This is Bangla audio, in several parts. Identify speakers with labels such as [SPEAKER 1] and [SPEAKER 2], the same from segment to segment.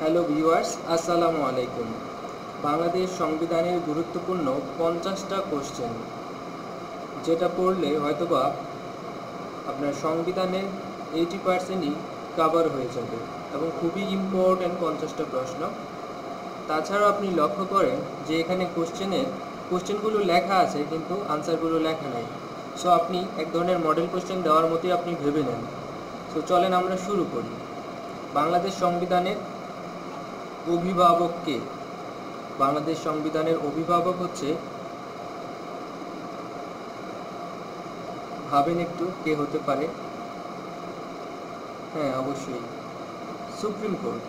[SPEAKER 1] হ্যালো ভিউয়ার্স, আসসালামু আলাইকুম। বাংলাদেশ সংবিধানের গুরুত্বপূর্ণ 50টা কোশ্চেন, যেটা পড়লে হয়তোবা আপনার সংবিধানের 80%ই কভার হয়ে যাবে এবং খুবই ইম্পর্ট্যান্ট 50টা প্রশ্ন। তাছাড়াও আপনি লক্ষ্য করেন যে এখানে কোশ্চেনগুলো লেখা আছে কিন্তু আনসারগুলো লেখা নাই। সো আপনি এক ধরনের মডেল কোশ্চেন দেওয়ার মতোই আপনি ভেবে নেন। সো চলেন আমরা শুরু করি। বাংলাদেশ সংবিধানের অভিভাবক কে? বাংলাদেশ সংবিধানের অভিভাবক হচ্ছে, ভাবেন একটু কে হতে পারে? হ্যাঁ, অবশ্যই সুপ্রিম কোর্ট।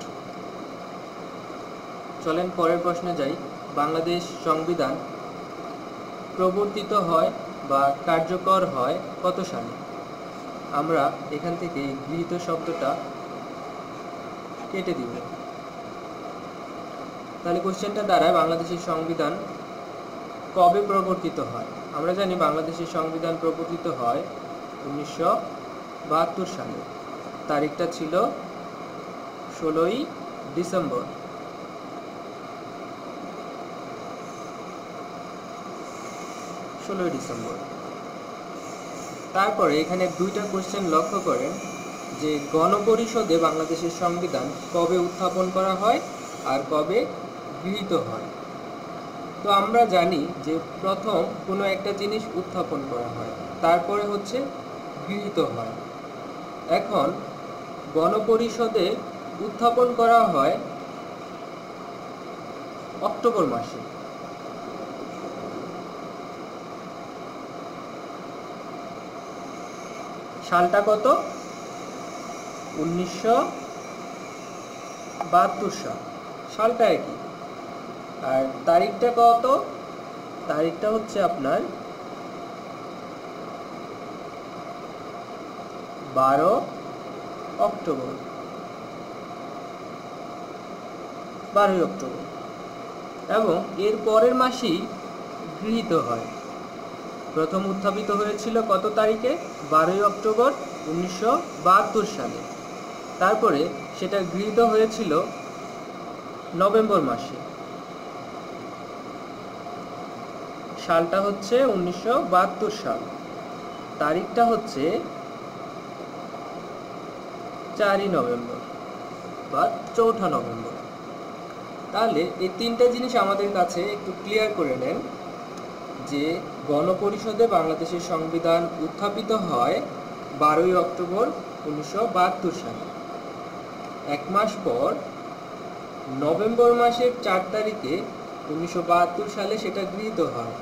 [SPEAKER 1] চলেন পরের প্রশ্নে যাই। বাংলাদেশ সংবিধান প্রবর্তিত হয় বা কার্যকর হয় কত সালে? আমরা এখান থেকে গৃহীত শব্দটা কেটে দিব। তাহলে কোশ্চেনটা দাঁড়ায় বাংলাদেশের সংবিধান কবে প্রবর্তিত হয়? আমরা জানি বাংলাদেশের সংবিধান প্রবর্তিত হয় 1972 সালে। তারিখটা ছিল 16ই ডিসেম্বর। তারপরে এখানে দুইটা কোশ্চেন লক্ষ্য করেন যে গণপরিষদে বাংলাদেশের সংবিধান কবে উত্থাপন করা হয় আর কবে গৃহীত হয়। তো আমরা জানি যে প্রথম কোনো একটা জিনিস উত্থাপন করা হয়, তারপরে হচ্ছে গৃহীত হয়। এখন গণপরিষদে উত্থাপন করা হয় অক্টোবর মাসে। সালটা কত? 1972 সাল। সালটা একই। আর তারিখটা কত? তারিখটা হচ্ছে আপনার 12 অক্টোবর। 12 অক্টোবর এবং এর পরের মাসেই গৃহীত হয়। প্রথম উত্থাপিত হয়েছিল কত তারিখে? 12 অক্টোবর 1972 সালে। তারপরে সেটা গৃহীত হয়েছিল নভেম্বর মাসে। সালটা হচ্ছে 1972 সাল। তারিখটা হচ্ছে 4ই নভেম্বর বা 4ঠা নভেম্বর। তাহলে এই তিনটা জিনিস আমাদের কাছে একটু ক্লিয়ার করে নেন যে গণপরিষদে বাংলাদেশের সংবিধান উত্থাপিত হয় 12ই অক্টোবর 1972 সালে। এক মাস পর নভেম্বর মাসের 4 তারিখে 1972 সালে সেটা গৃহীত হয়।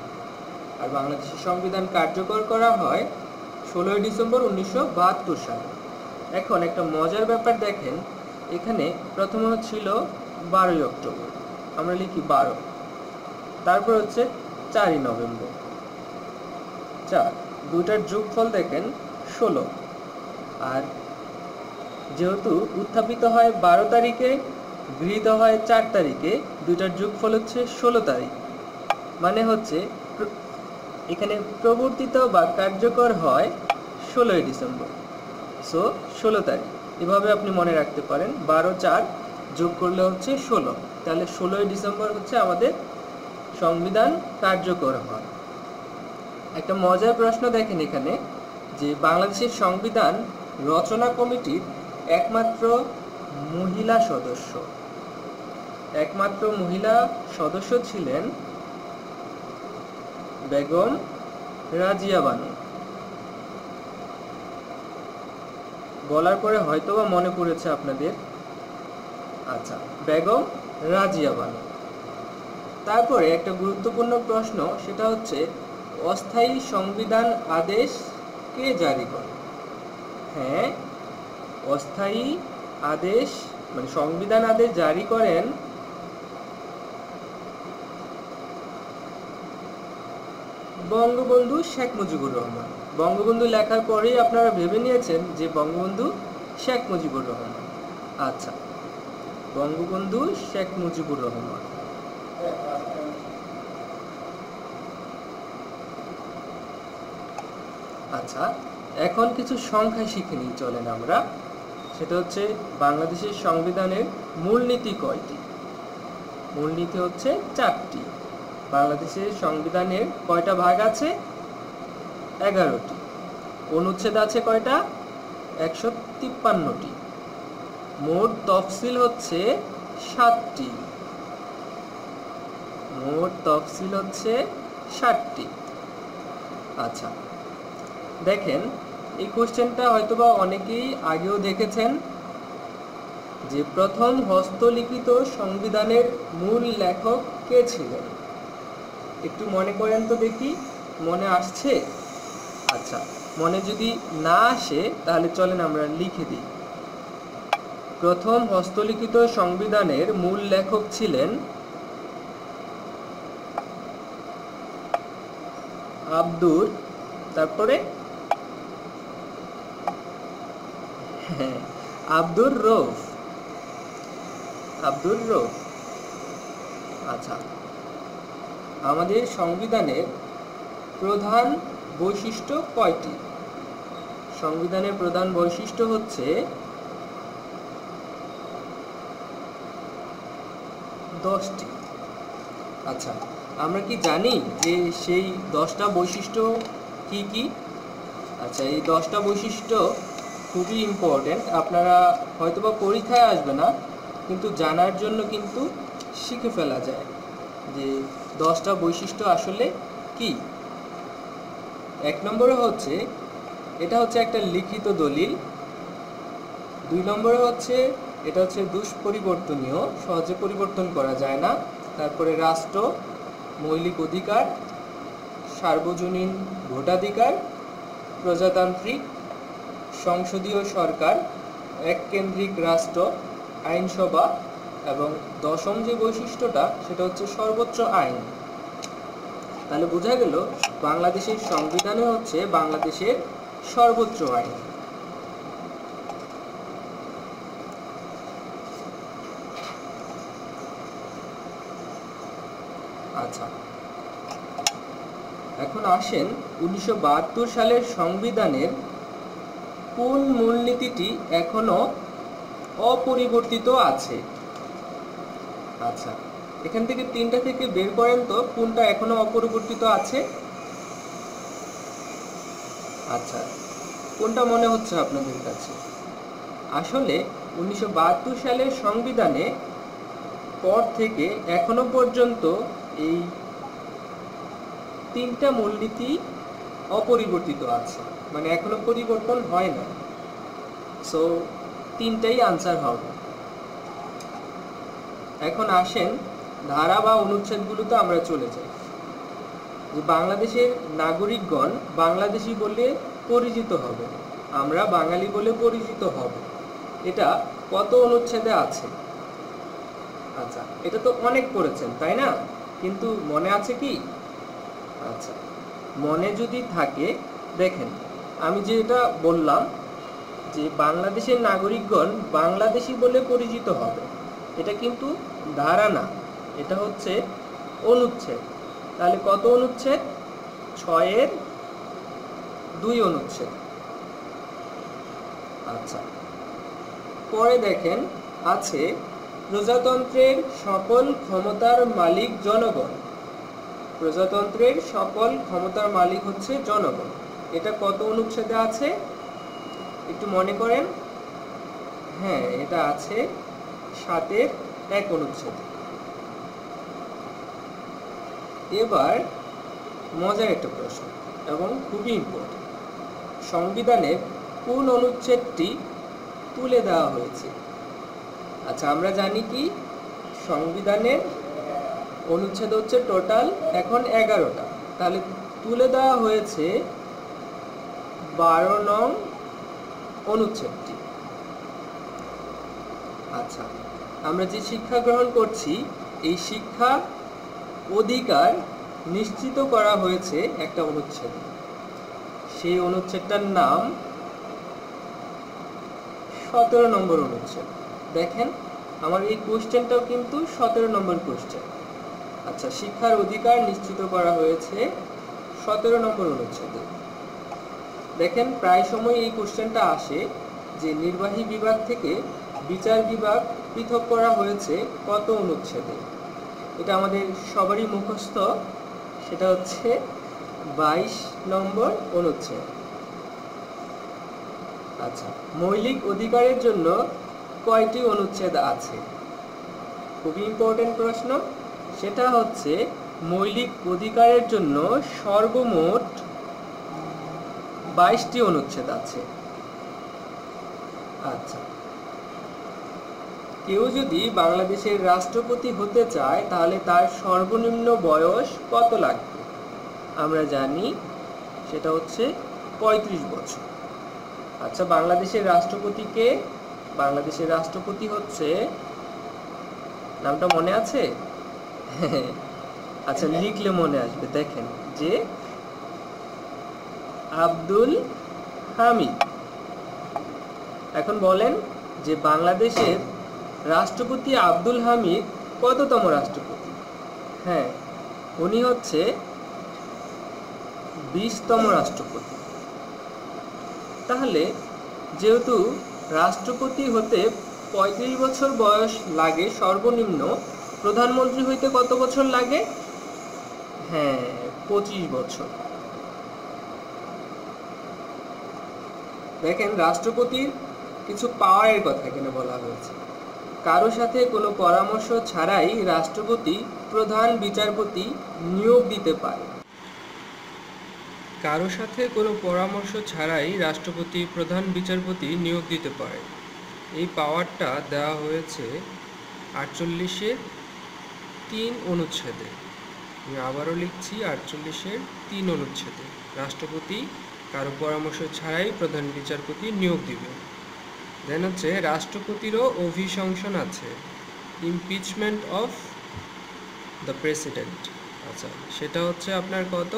[SPEAKER 1] আর বাংলাদেশের সংবিধান কার্যকর করা হয় 16ই ডিসেম্বর 1972 সালে। এখন একটা মজার ব্যাপার দেখেন, এখানে প্রথমে ছিল 12ই অক্টোবর, আমরা লিখি 12। তারপর হচ্ছে 4ই নভেম্বর, 4। দুইটার যোগফল দেখেন 16। আর যেহেতু উত্থাপিত হয় 12 তারিখে, গৃহীত হয় 4 তারিখে, দুইটার যোগফল হচ্ছে 16 তারিখ। মানে হচ্ছে এখানে প্রবর্তিত বা কার্যকর হয় 16ই ডিসেম্বর। সো 16 তারিখ। এভাবে আপনি মনে রাখতে পারেন, 12 4 যোগ করলে হচ্ছে 16। তাহলে 16ই ডিসেম্বর হচ্ছে আমাদের সংবিধান কার্যকর হয়। একটা মজার প্রশ্ন দেখেন এখানে যে বাংলাদেশের সংবিধান রচনা কমিটির একমাত্র মহিলা সদস্য ছিলেন বেগম রাজিয়া বানু। বলার পরে হয়তোবা মনে পড়েছে আপনাদের। আচ্ছা, বেগম রাজিয়া বানু। তারপরে একটা গুরুত্বপূর্ণ প্রশ্ন, সেটা হচ্ছে অস্থায়ী সংবিধান আদেশ কে জারি করে? হ্যাঁ, অস্থায়ী আদেশ মানে সংবিধান আদেশ জারি করেন বঙ্গবন্ধু শেখ মুজিবুর রহমান। বঙ্গবন্ধু লেখার পরেই আপনারা ভেবে নিয়েছেন যে বঙ্গবন্ধু শেখ মুজিবুর রহমান। আচ্ছা, বঙ্গবন্ধু শেখ মুজিবুর রহমান। আচ্ছা, এখন কিছু সংখ্যা শিখে নিই, চলেন আমরা। সেটা হচ্ছে বাংলাদেশের সংবিধানের মূলনীতি কয়টি? মূলনীতি হচ্ছে 4টি। বাংলাদেশের সংবিধানের কয়টা ভাগ আছে? 11টি। অনুচ্ছেদ আছে কয়টা? 153টি। মোট তফসিল হচ্ছে 7টি। মোট তফসিল হচ্ছে 7টি। আচ্ছা, দেখেন এই কোশ্চেনটা হয়তোবা অনেকেই আগেও দেখেছেন, যে প্রথম হস্তলিখিত সংবিধানের মূল লেখক কে ছিলেন? একটু মনে করেন তো দেখি, মনে আসছে? আচ্ছা, মনে যদি না আসে তাহলে চলেন আমরা লিখে দিই। প্রথম হস্তলিখিত সংবিধানের মূল লেখক ছিলেন আব্দুর, তারপরে আব্দুর রউফ। আব্দুর রউফ। আচ্ছা, আমাদের সংবিধানের প্রধান বৈশিষ্ট্য কয়টি? সংবিধানের প্রধান বৈশিষ্ট্য হচ্ছে 10টি। আচ্ছা, আমরা কি জানি যে সেই 10টা বৈশিষ্ট্য কি কি? আচ্ছা, এই 10টা বৈশিষ্ট্য খুবই ইম্পর্টেন্ট। আপনারা হয়তোবা পরীক্ষায় আসবে না, কিন্তু জানার জন্য কিন্তু শিখে ফেলা যায় যে 10টা বৈশিষ্ট্য আসলে কি। 1 নম্বরে হচ্ছে, এটা হচ্ছে একটা লিখিত দলিল। 2 নম্বরে হচ্ছে, এটা হচ্ছে দুষ্পরিবর্তনীয়, সহজে পরিবর্তন করা যায় না। তারপরে রাষ্ট্র, মৌলিক অধিকার, সার্বজনীন ভোটাধিকার, প্রজাতান্ত্রিক, সংসদীয় সরকার, এককেন্দ্রিক রাষ্ট্র, আইনসভা, এবং 10ম যে বৈশিষ্ট্যটা সেটা হচ্ছে সর্বোচ্চ আইন। তাহলে বোঝা গেল বাংলাদেশের সংবিধানে হচ্ছে বাংলাদেশের সর্বোচ্চ আইন। আচ্ছা, এখন আসেন 1972 সালের সংবিধানের কোন মূলনীতিটি এখনো অপরিবর্তিত আছে? আচ্ছা, এখান থেকে 3টা থেকে বের করেন তো কোনটা এখনো অপরিবর্তিত আছে। আচ্ছা, কোনটা মনে হচ্ছে আপনাদের কাছে? আসলে 1972 সালের সংবিধানে পর থেকে এখনো পর্যন্ত এই 3টা মূলনীতি অপরিবর্তিত আছে, মানে এখনো পরিবর্তন হয় না। সো 3টাই আনসার হবে। এখন আসেন ধারা বা অনুচ্ছেদগুলোতে আমরা চলে যাই। যে বাংলাদেশের নাগরিকগণ বাংলাদেশি বলে পরিচিত হবে, আমরা বাঙালি বলে পরিচিত হব, এটা কত অনুচ্ছেদে আছে? আচ্ছা, এটা তো অনেক পড়েছেন তাই না, কিন্তু মনে আছে কি? আচ্ছা, মনে যদি থাকে, দেখেন আমি যেটা বললাম যে বাংলাদেশের নাগরিকগণ বাংলাদেশি বলে পরিচিত হবে, এটা কিন্তু ধারা না, এটা হচ্ছে অনুচ্ছেদ। তাহলে কত অনুচ্ছেদ? 6-এর 2 অনুচ্ছেদ। আচ্ছা, পরে দেখেন আছে প্রজাতন্ত্রের সকল ক্ষমতার মালিক জনগণ। প্রজাতন্ত্রের সকল ক্ষমতার মালিক হচ্ছে জনগণ, এটা কত অনুচ্ছেদে আছে? একটু মনে করেন। হ্যাঁ, এটা আছে 7-এর 1 অনুচ্ছেদ। এবার মজার একটা প্রশ্ন এবং খুবই ইম্পর্টেন্ট, সংবিধানের কোন অনুচ্ছেদটি তুলে দেওয়া হয়েছে? আচ্ছা, আমরা জানি কি সংবিধানের অনুচ্ছেদ হচ্ছে টোটাল এখন 11টা, তাহলে তুলে দেওয়া হয়েছে 12 নং অনুচ্ছেদটি। আচ্ছা, আমরা যে শিক্ষা গ্রহণ করছি এই শিক্ষা অধিকার নিশ্চিত করা হয়েছে একটা অনুচ্ছেদ, সেই অনুচ্ছেদটার নাম 17 নম্বর অনুচ্ছেদ। দেখেন আমার এই কোশ্চেনটাও কিন্তু 17 নম্বর কোশ্চেন। আচ্ছা, শিক্ষার অধিকার নিশ্চিত করা হয়েছে 17 নম্বর অনুচ্ছেদে। দেখেন প্রায় সময় এই কোশ্চেনটা আসে যে নির্বাহী বিভাগ থেকে বিচার বিভাগ পৃথক করা হয়েছে কত অনুচ্ছেদে? এটা আমাদের সবারই মুখস্থ, সেটা হচ্ছে 22 নম্বর অনুচ্ছেদ। আচ্ছা, মৌলিক অধিকারের জন্য কয়টি অনুচ্ছেদ আছে? খুবই ইম্পর্টেন্ট প্রশ্ন। সেটা হচ্ছে মৌলিক অধিকারের জন্য সর্বমোট 22টি অনুচ্ছেদ আছে। আচ্ছা, কেউ যদি বাংলাদেশের রাষ্ট্রপতি হতে চায় তাহলে তার সর্বনিম্ন বয়স কত লাগবে? আমরা জানি সেটা হচ্ছে 35 বছর। আচ্ছা, বাংলাদেশের রাষ্ট্রপতিকে, বাংলাদেশের রাষ্ট্রপতি হচ্ছে, নামটা মনে আছে? আচ্ছা, লিখলে মনে আসবে। দেখেন যে আব্দুল হামিদ। এখন বলেন যে বাংলাদেশের রাষ্ট্রপতি আব্দুল হামিদ কততম রাষ্ট্রপতি? হ্যাঁ, উনি হচ্ছে 20তম রাষ্ট্রপতি। তাহলে যেহেতু রাষ্ট্রপতি হতে 35 বছর বয়স লাগে সর্বনিম্ন, প্রধানমন্ত্রী হইতে কত বছর লাগে? হ্যাঁ, 25 বছর। দেখেন, রাষ্ট্রপতির কিছু পাওয়ারের কথা এখানে বলা হয়েছে। কারো সাথে কোনো পরামর্শ ছাড়াই রাষ্ট্রপতি প্রধান বিচারপতি নিয়োগ দিতে পারে। কারো সাথে কোনো পরামর্শ ছাড়াই রাষ্ট্রপতি প্রধান বিচারপতি নিয়োগ দিতে পারে। এই পাওয়ারটা দেওয়া হয়েছে 48-এর 3 অনুচ্ছেদে। আমি আবারও লিখছি, 48-এর 3 অনুচ্ছেদে রাষ্ট্রপতি কারো পরামর্শ ছাড়াই প্রধান বিচারপতি নিয়োগ দিবে। দেন হচ্ছে রাষ্ট্রপতিরও অভিশংসন আছে, ইমপিচমেন্ট অফ দ্য প্রেসিডেন্ট। আচ্ছা, সেটা হচ্ছে আপনার কত?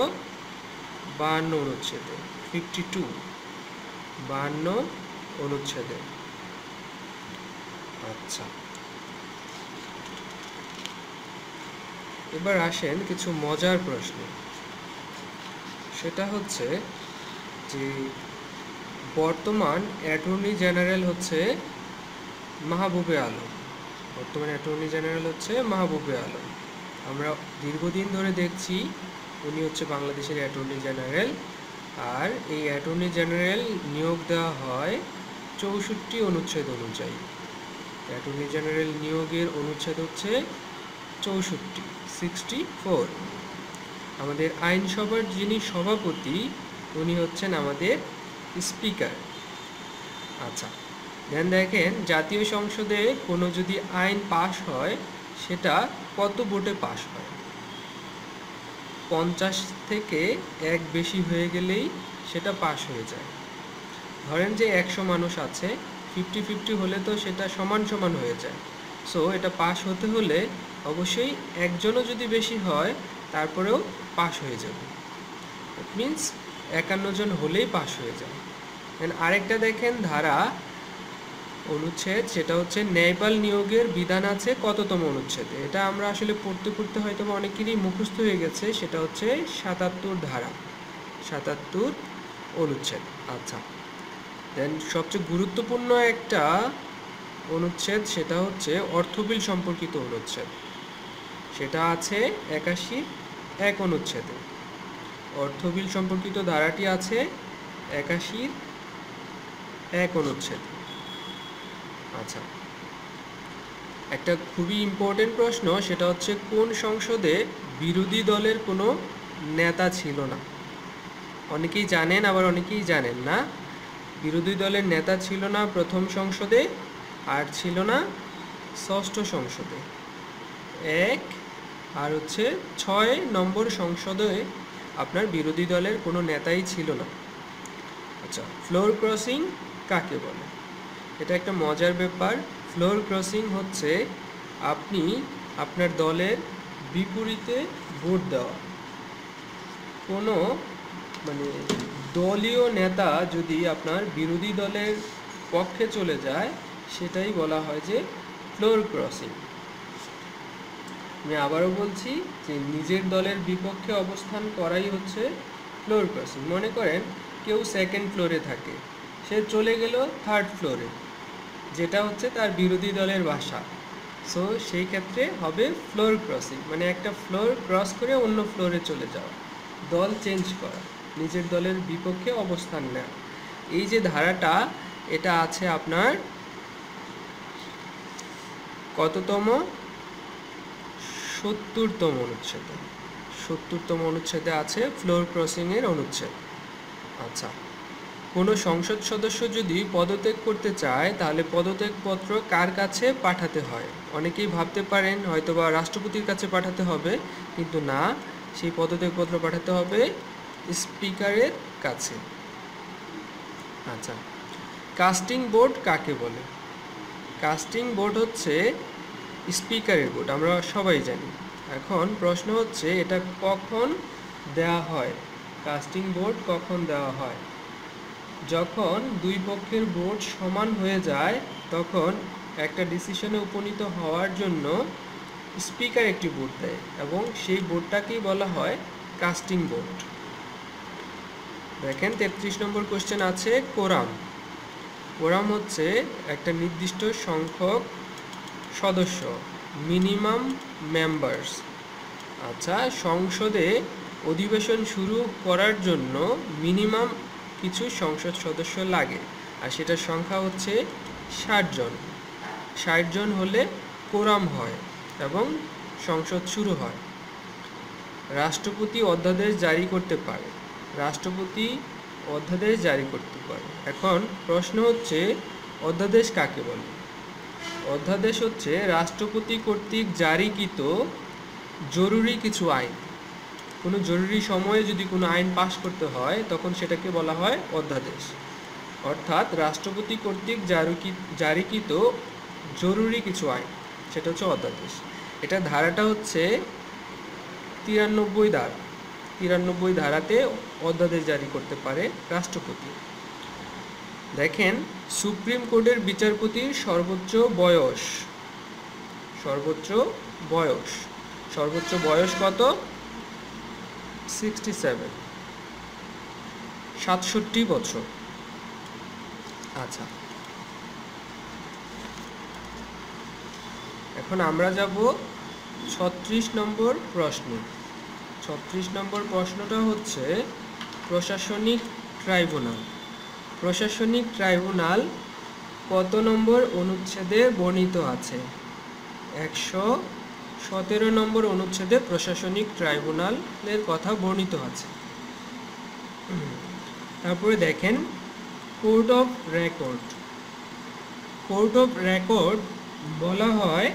[SPEAKER 1] 52 অনুচ্ছেদে, 52, 52 অনুচ্ছেদে। আচ্ছা, এবার আসেন কিছু মজার প্রশ্ন। সেটা হচ্ছে যে বর্তমান অ্যাটর্নি জেনারেল হচ্ছে মাহবুবে আলম। বর্তমান অ্যাটর্নি জেনারেল হচ্ছে মাহবুবে আলম। আমরা দীর্ঘদিন ধরে দেখছি উনি হচ্ছে বাংলাদেশের অ্যাটর্নি জেনারেল। আর এই অ্যাটর্নি জেনারেল নিয়োগ দেওয়া হয় 64 অনুচ্ছেদ অনুযায়ী। অ্যাটর্নি জেনারেল নিয়োগের অনুচ্ছেদ হচ্ছে 64। আমাদের আইনসভার যিনি সভাপতি উনি হচ্ছেন আমাদের স্পিকার। আচ্ছা, দেন দেখেন জাতীয় সংসদে কোনো যদি আইন পাশ হয় সেটা কত ভোটে পাশ হয়? 50 থেকে 1 বেশি হয়ে গেলেই সেটা পাশ হয়ে যায়। ধরেন যে 100 মানুষ আছে, 50-50 হলে তো সেটা সমান সমান হয়ে যায়। সো এটা পাশ হতে হলে অবশ্যই একজনও যদি বেশি হয় তারপরেও পাশ হয়ে যাবে। ইট মিনস 51 জন হলেই পাশ হয়ে যায়। দেন আরেকটা দেখেন ধারা অনুচ্ছেদ, সেটা হচ্ছে ন্যায়পাল নিয়োগের বিধান আছে কততম অনুচ্ছেদে? এটা আমরা আসলে পড়তে পড়তে হয়তো অনেকেরই মুখস্থ হয়ে গেছে। সেটা হচ্ছে 77 ধারা, 77 অনুচ্ছেদ। আচ্ছা, দেন সবচেয়ে গুরুত্বপূর্ণ একটা অনুচ্ছেদ সেটা হচ্ছে অর্থ বিল সম্পর্কিত অনুচ্ছেদ। সেটা আছে 81 অনুচ্ছেদে। অর্থ বিল সম্পর্কিত ধারাটি আছে 81 অনুচ্ছেদে। আচ্ছা, একটা খুবই ইম্পর্টেন্ট প্রশ্ন, সেটা হচ্ছে কোন সংসদে বিরোধী দলের কোনো নেতা ছিল না? অনেকেই জানেন, আবার অনেকেই জানেন না। বিরোধী দলের নেতা ছিল না প্রথম সংসদে, আর ছিল না ষষ্ঠ সংসদে। 1 আর হচ্ছে 6 নম্বর সংসদে আপনার বিরোধী দলের কোনো নেতাই ছিল না। আচ্ছা, ফ্লোর ক্রসিং কাকে বলে? এটা একটা মজার ব্যাপার। ফ্লোর ক্রসিং হচ্ছে আপনি আপনার দলের বিপরীতে ভোট দেওয়া। কোনো দলীয় নেতা যদি আপনার বিরোধী দলের পক্ষে চলে যায় সেটাই বলা হয় যে ফ্লোর ক্রসিং। আমি আবারও বলছি যে নিজের দলের বিপক্ষে অবস্থান করাই হচ্ছে ফ্লোর ক্রসিং। মনে করেন কেউ 2nd ফ্লোরে থাকে, সে চলে গেল 3rd ফ্লোরে, যেটা হচ্ছে তার বিরোধী দলের বাসা। সো সেই ক্ষেত্রে হবে ফ্লোর ক্রসিং, মানে একটা ফ্লোর ক্রস করে অন্য ফ্লোরে চলে যাওয়া, দল চেঞ্জ করা, নিজের দলের বিপক্ষে অবস্থান নেওয়া। এই যে ধারাটা, এটা আছে আপনার কততম? 70তম অনুচ্ছেদে। 70তম অনুচ্ছেদে আছে ফ্লোর ক্রসিংয়ের অনুচ্ছেদ। আচ্ছা, কোনো সংসদ সদস্য যদি পদত্যাগ করতে চায় তাহলে পদত্যাগপত্র কার কাছে পাঠাতে হয়? অনেকেই ভাবতে পারেন হয়তোবা রাষ্ট্রপতির কাছে পাঠাতে হবে, কিন্তু না, সেই পদত্যাগপত্র পাঠাতে হবে স্পিকারের কাছে। আচ্ছা, কাস্টিং বোর্ড কাকে বলে? কাস্টিং বোর্ড হচ্ছে স্পিকারের বোর্ড, আমরা সবাই জানি। এখন প্রশ্ন হচ্ছে এটা কখন দেওয়া হয়? কাস্টিং বোর্ড কখন দেওয়া হয়? যখন দুই পক্ষের ভোট সমান হয়ে যায় তখন একটা ডিসিশনে উপনীত হওয়ার জন্য স্পিকার একটি ভোট দেয়, এবং সেই ভোটটাকেই বলা হয় কাস্টিং ভোট। দেখেন 33 নম্বর কোশ্চেন আছে কোরাম। কোরাম হচ্ছে একটা নির্দিষ্ট সংখ্যক সদস্য, মিনিমাম মেম্বার্স। আচ্ছা, সংসদে অধিবেশন শুরু করার জন্য মিনিমাম কিছু সংসদ সদস্য লাগে, আর সেটার সংখ্যা হচ্ছে 60 জন। 60 জন হলে কোরাম হয় এবং সংসদ শুরু হয়। রাষ্ট্রপতি অধ্যাদেশ জারি করতে পারে। রাষ্ট্রপতি অধ্যাদেশ জারি করতে পারে। এখন প্রশ্ন হচ্ছে অধ্যাদেশ কাকে বলে? অধ্যাদেশ হচ্ছে রাষ্ট্রপতি কর্তৃক জারিকৃত জরুরি কিছু আইন। কোনো জরুরি সময়ে যদি কোনো আইন পাশ করতে হয় তখন সেটাকে বলা হয় অধ্যাদেশ। অর্থাৎ রাষ্ট্রপতি কর্তৃক জারিকৃত জরুরি কিছু আইন, সেটা হচ্ছে অধ্যাদেশ। এটা ধারাটা হচ্ছে 93 ধারা। 93 ধারাতে অধ্যাদেশ জারি করতে পারে রাষ্ট্রপতি। দেখেন, সুপ্রিম কোর্টের বিচারপতির সর্বোচ্চ বয়স সর্বোচ্চ বয়স কত? 67 বছর। আচ্ছা, এখন আমরা যাব 36 নম্বর প্রশ্ন। 36 নম্বর প্রশ্নটা হচ্ছে প্রশাসনিক ট্রাইব্যুনাল। প্রশাসনিক ট্রাইব্যুনাল কত নম্বর অনুচ্ছেদে বর্ণিত আছে? 117 নম্বর অনুচ্ছেদে প্রশাসনিক ট্রাইব্যুনালের কথা বর্ণিত আছে। তারপরে দেখেন court of record. Court of record বলা হয়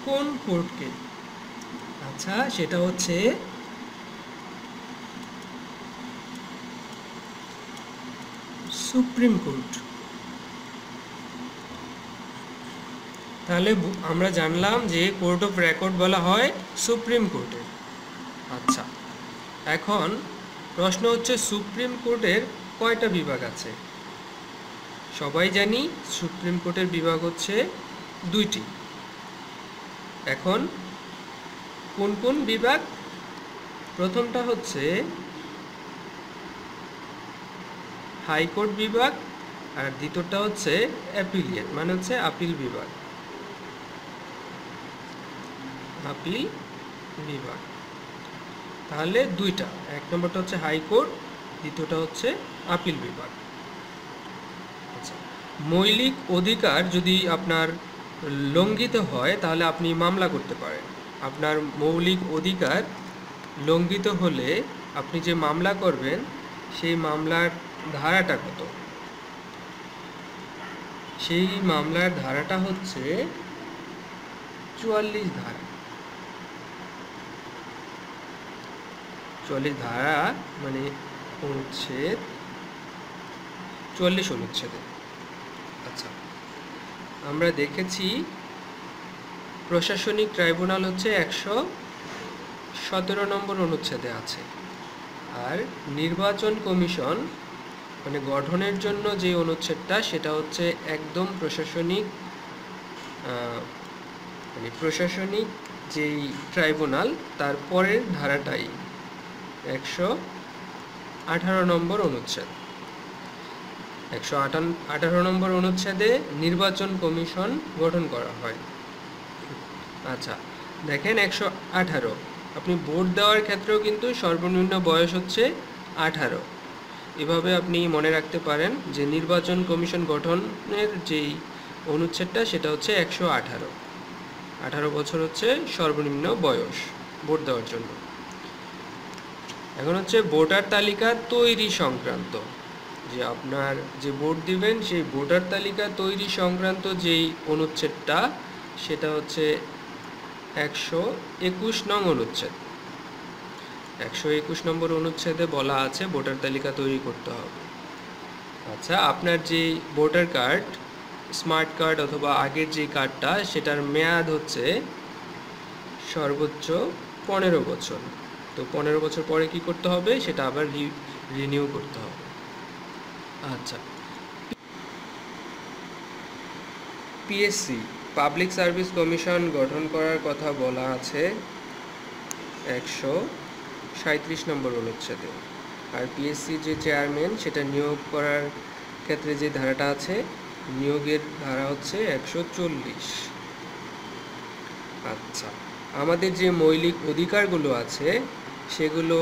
[SPEAKER 1] কোন কোর্টকে? আচ্ছা, সেটা হচ্ছে সুপ্রিম কোর্ট। তাহলে আমরা জানলাম যে কোর্ট অফ রেকর্ড বলা হয় সুপ্রিম কোর্টে। আচ্ছা, এখন প্রশ্ন হচ্ছে সুপ্রিম কোর্টের কয়টা বিভাগ আছে? সবাই জানি সুপ্রিম কোর্টের বিভাগ হচ্ছে 2টি। এখন কোন কোন বিভাগ? প্রথমটা হচ্ছে হাইকোর্ট বিভাগ, আর দ্বিতীয়টা হচ্ছে অ্যাপিলিয়েট, মানে হচ্ছে আপিল বিভাগ। আপিল বিভাগ তাহলে 2টা, এক নম্বরটা হচ্ছে হাইকোর্ট, দ্বিতীয়টা হচ্ছে আপিল বিভাগ। আচ্ছা, মৌলিক অধিকার যদি আপনার লঙ্ঘিত হয় তাহলে আপনি মামলা করতে পারেন। আপনার মৌলিক অধিকার লঙ্ঘিত হলে আপনি যে মামলা করবেন সেই মামলার ধারাটা কত? সেই মামলার ধারাটা হচ্ছে 44 ধারা। 44 ধারা মানে অনুচ্ছেদ 44 অনুচ্ছেদে। আচ্ছা, আমরা দেখেছি প্রশাসনিক ট্রাইব্যুনাল হচ্ছে 117 নম্বর অনুচ্ছেদে আছে, আর নির্বাচন কমিশন মানে গঠনের জন্য যে অনুচ্ছেদটা সেটা হচ্ছে একদম প্রশাসনিক মানে প্রশাসনিক যেই ট্রাইব্যুনাল তার পরের ধারাটাই 118 নম্বর অনুচ্ছেদ। 118 নম্বর অনুচ্ছেদে নির্বাচন কমিশন গঠন করা হয়। আচ্ছা, দেখেন 118, আপনি ভোট দেওয়ার ক্ষেত্রেও কিন্তু সর্বনিম্ন বয়স হচ্ছে 18। এভাবে আপনি মনে রাখতে পারেন যে নির্বাচন কমিশন গঠনের যেই অনুচ্ছেদটা সেটা হচ্ছে 118। 18 বছর হচ্ছে সর্বনিম্ন বয়স ভোট দেওয়ার জন্য। এখন হচ্ছে ভোটার তালিকা তৈরি সংক্রান্ত, যে আপনার যে ভোট দিবেন সেই ভোটার তালিকা তৈরি সংক্রান্ত যেই অনুচ্ছেদটা সেটা হচ্ছে 121 নং অনুচ্ছেদ। 121 নম্বর অনুচ্ছেদে বলা আছে ভোটার তালিকা তৈরি করতে হবে। আচ্ছা, আপনার যে ভোটার কার্ড, স্মার্ট কার্ড অথবা আগের যে কার্ডটা, সেটার মেয়াদ হচ্ছে সর্বোচ্চ 15 বছর। তো 15 বছর পরে কি করতে হবে, সেটা আবার রিনিউ করতে হবে। আচ্ছা, পিএসসি পাবলিক সার্ভিস কমিশন গঠন করার কথা বলা আছে 137 নম্বর অনুচ্ছেদে। আর পিএসসি যে চেয়ারম্যান সেটা নিয়োগ করার ক্ষেত্রে যে ধারাটা আছে, নিয়োগের ধারা হচ্ছে 140। আচ্ছা, আমাদের যে মৌলিক অধিকারগুলো আছে সেগুলো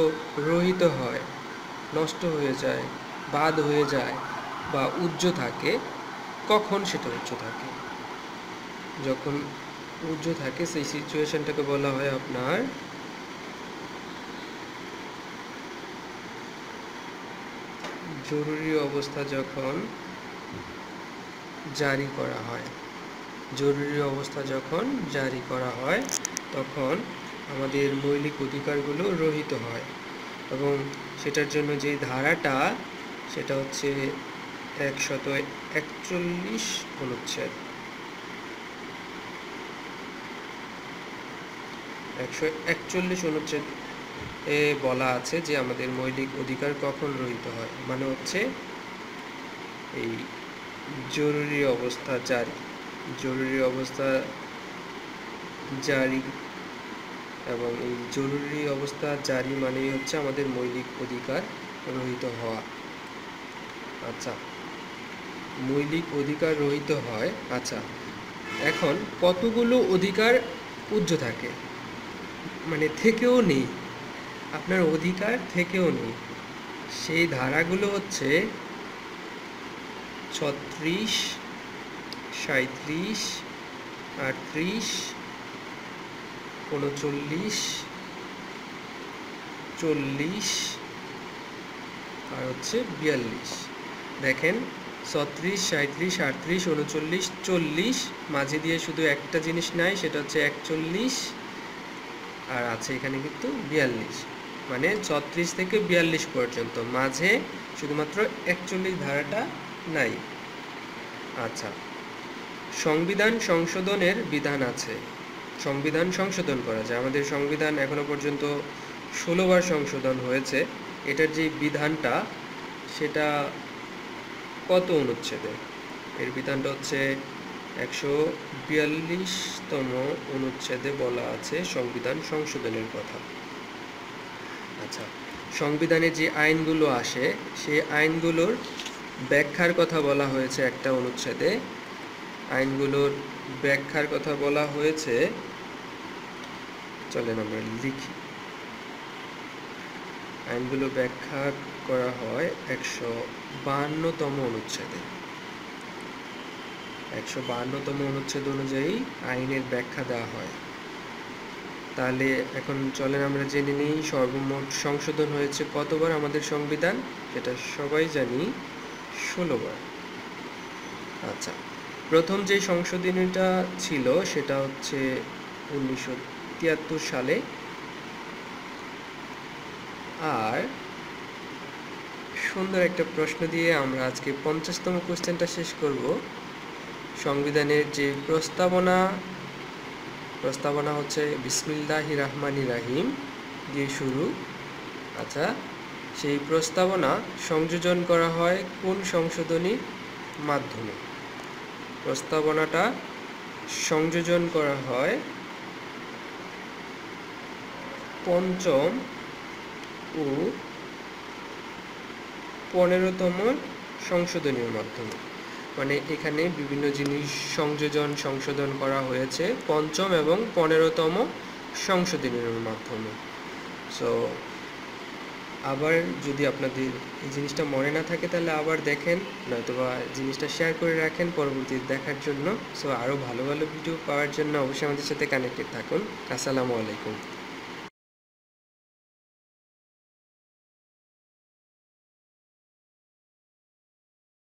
[SPEAKER 1] রহিত হয়, নষ্ট হয়ে যায়, বাদ হয়ে যায় বা উজ্জ্ব থাকে। কখন সেটা উজ্জ্ব থাকে? যখন উজ্জ্ব থাকে সেই সিচুয়েশনটাকে বলা হয় আপনার জরুরি অবস্থা। যখন জারি করা হয়, জরুরি অবস্থা যখন জারি করা হয় তখন আমাদের মৌলিক অধিকারগুলো রহিত হয়, এবং সেটার জন্য যে ধারাটা সেটা হচ্ছে 141 অনুচ্ছেদ। 141 অনুচ্ছেদ এ বলা আছে যে আমাদের মৌলিক অধিকার কখন রহিত হয়, মানে হচ্ছে এই জরুরি অবস্থা জারি, জরুরি অবস্থা জারি, এবং এই জরুরি অবস্থা জারি মানেই হচ্ছে আমাদের মৌলিক অধিকার রহিত হওয়া। আচ্ছা, মৌলিক অধিকার রহিত হয়। আচ্ছা, এখন কতগুলো অধিকার উজ্জ্ব থাকে, মানে থেকেও নেই, আপনার অধিকার থেকেও নেই, সেই ধারাগুলো হচ্ছে 36, 37, 38, 39, 40 আর হচ্ছে 42। দেখেন 36, 37, 38, 39, 40, মাঝে দিয়ে শুধু একটা জিনিস নাই, সেটা হচ্ছে 41, আর আছে এখানে কিন্তু 42, মানে 36 থেকে 42 পর্যন্ত, মাঝে শুধুমাত্র 41 ধারাটা নাই। আচ্ছা, সংবিধান সংশোধনের বিধান আছে, সংবিধান সংশোধন করা যায়। আমাদের সংবিধান এখনো পর্যন্ত 16 বার সংশোধন হয়েছে। এটার যে বিধানটা সেটা কত অনুচ্ছেদে? এর বিধানটা হচ্ছে 142তম অনুচ্ছেদে বলা আছে সংবিধান সংশোধনের কথা। আচ্ছা, সংবিধানে যে আইনগুলো আসে সেই আইনগুলোর ব্যাখ্যার কথা বলা হয়েছে একটা অনুচ্ছেদে। আইনগুলোর ব্যাখ্যার কথা বলা হয়েছে, চলেন আমরা লিখি। আইনগুলো ব্যাখ্যা করা হয় 152তম অনুচ্ছেদে। 152তম অনুচ্ছেদ অনুযায়ী আইনের ব্যাখ্যা দেওয়া হয়। তাহলে এখন চলেন আমরা জেনে নিই সর্বমোট সংশোধন হয়েছে কতবার আমাদের সংবিধান, যেটা সবাই জানি 16 বার। আচ্ছা, প্রথম যে সংশোধনীটা ছিল সেটা হচ্ছে 1973 সালে। আর সুন্দর একটা প্রশ্ন দিয়ে আমরা আজকে 50তম কোশ্চেনটা শেষ করব। সংবিধানের যে প্রস্তাবনা হচ্ছে বিসমিল্লাহির রহমানির রহিম দিয়ে শুরু। আচ্ছা, সেই প্রস্তাবনা সংযোজন করা হয় কোন সংশোধনীর মাধ্যমে? প্রস্তাবনাটা সংযোজন করা হয় 5ম ও 15তম সংশোধনীর মাধ্যমে, মানে এখানে বিভিন্ন জিনিস সংশোধন করা হয়েছে ৫ম এবং ১৫তম সংশোধনীর মাধ্যমে। সো আবার যদি আপনাদের এই জিনিসটা মনে না থাকে তাহলে আবার দেখেন, নয়তোবা জিনিসটা শেয়ার করে রাখেন পরবর্তীতে দেখার জন্য। সো আরও ভালো ভালো ভিডিও পাওয়ার জন্য অবশ্যই আমাদের সাথে কানেক্টেড থাকুন। আসসালামু আলাইকুম।